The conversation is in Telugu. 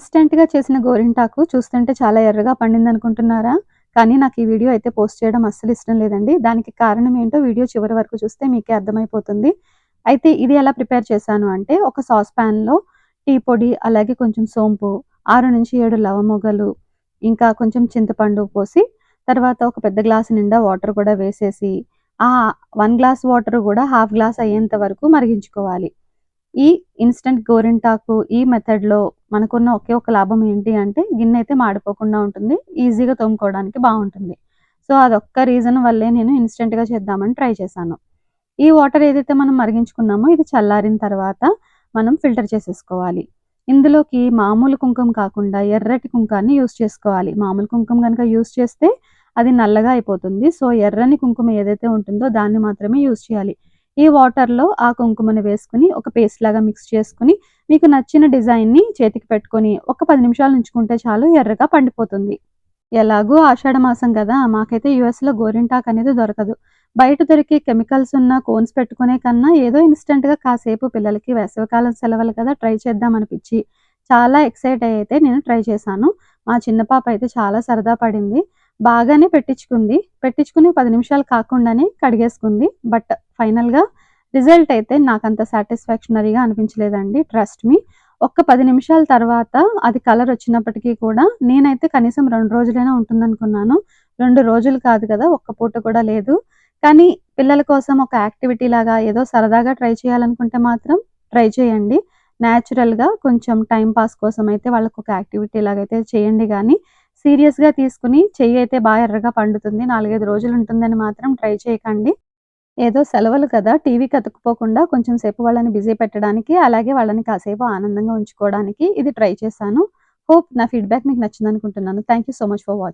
ఇన్‌స్టంట్‌గా చేసిన గోరింటాకు చూస్తుంటే చాలా ఎర్రగా పండిందనుకుంటున్నారా? కానీ నాకు ఈ వీడియో అయితే పోస్ట్ చేయడం అస్సలు ఇష్టం లేదండి. దానికి కారణం ఏంటో వీడియో చివరి వరకు చూస్తే మీకే అర్థమైపోతుంది. అయితే ఇది ఎలా ప్రిపేర్ చేశాను అంటే, ఒక సాస్ పాన్‌లో టీ పొడి, అలాగే కొంచెం సోంపు, 6-7 లవంగాలు, ఇంకా కొంచెం చింతపండు పోసి, తర్వాత ఒక పెద్ద గ్లాస్ నిండా వాటర్ కూడా వేసేసి, ఆ 1 గ్లాస్ వాటర్ కూడా హాఫ్ గ్లాస్ అయ్యేంత వరకు మరిగించుకోవాలి. ఈ ఇన్‌స్టంట్ గోరింటాకు ఈ మెథడ్‌లో మనకున్న ఒకే ఒక లాభం ఏంటి అంటే, గిన్నెయితే మాడిపోకుండా ఉంటుంది. ఈజీగా తోముకోవడానికి బావుంటుంది. సో, అదొక్క రీజన్ వల్లే నేను ఇన్‌స్టంట్‌గా చేద్దామని ట్రై చేశాను. ఈ వాటర్ ఏదైతే మనం మరిగించుకున్నామో ఇది చల్లారిన తర్వాత మనం ఫిల్టర్ చేసేసుకోవాలి. ఇందులోకి మామూలు కుంకుమ కాకుండా ఎర్రటి కుంకాన్ని యూజ్ చేసుకోవాలి. మామూలు కుంకుమ గనక యూజ్ చేస్తే అది నల్లగా అయిపోతుంది. సో, ఎర్రని కుంకుమ ఏదైతే ఉంటుందో దాన్ని మాత్రమే యూజ్ చేయాలి. ఈ వాటర్‌లో ఆ కుంకుమని వేసుకొని ఒక పేస్ట్ లాగా మిక్స్ చేసుకొని, మీకు నచ్చిన డిజైన్‌ని చేతికి పెట్టుకొని ఒక 10 నిమిషాలు ఉంచుకుంటే చాలు, ఎర్రగా పండిపోతుంది. ఎలాగో ఆషాఢ మాసం కదా! మాకైతే యూఎస్‌లో గోరింటాకు అనేది దొరకదు. బయట దొరికే కెమికల్స్ ఉన్న కోన్స్ పెట్టుకునే కన్నా ఏదో ఇన్‌స్టంట్‌గా కాసేపు పిల్లలకి వేసవికాలం సెలవులు కదా! ట్రై చేద్దాం అనిపిచ్చి చాలా ఎక్సైట్ అయితే నేను ట్రై చేశాను. మా చిన్న పాప అయితే చాలా సరదా పడింది. బాగానే పెట్టించుకుంది. పెట్టించుకుని 10 నిమిషాలు కాకుండానే కడిగేసుకుంది. బట్ ఫైనల్‌గా రిజల్ట్ అయితే నాకంత సాటిస్ఫాక్షనరీగా అనిపించలేదండి. Trust me. ఒక్క 10 నిమిషాల తర్వాత అది కలర్ వచ్చినప్పటికీ కూడా నేనైతే కనీసం 2 రోజులైనా ఉంటుందనుకున్నాను. 2 రోజులు కాదు కదా! ఒక్క పూట కూడా లేదు. కానీ పిల్లల కోసం ఒక యాక్టివిటీ లాగా ఏదో సరదాగా ట్రై చేయాలనుకుంటే మాత్రం ట్రై చేయండి. నేచురల్‌గా కొంచెం టైమ్ పాస్ కోసం అయితే వాళ్ళకొక యాక్టివిటీ లాగైతే చేయండి గానీ, సీరియస్‌గా తీసుకొని చెయ్యయితే ఎర్రగా పండుతుంది, 4, 5 రోజులుంటుందని మాత్రం ట్రై చేయకండి. ఏదో సెలవులు కదా! టీవీకి అతుక్కుపోకుండా కొంచెం సేపు వాళ్ళని బిజీ పెట్టడానికి, అలాగే వాళ్ళని కాసేపు ఆనందంగా ఉంచుకోవడానికి ఇది ట్రై చేశాను. హోప్ నా ఫీడ్‌బ్యాక్ మీకు నచ్చిందనుకుంటున్నాను. Thank you so much for watching.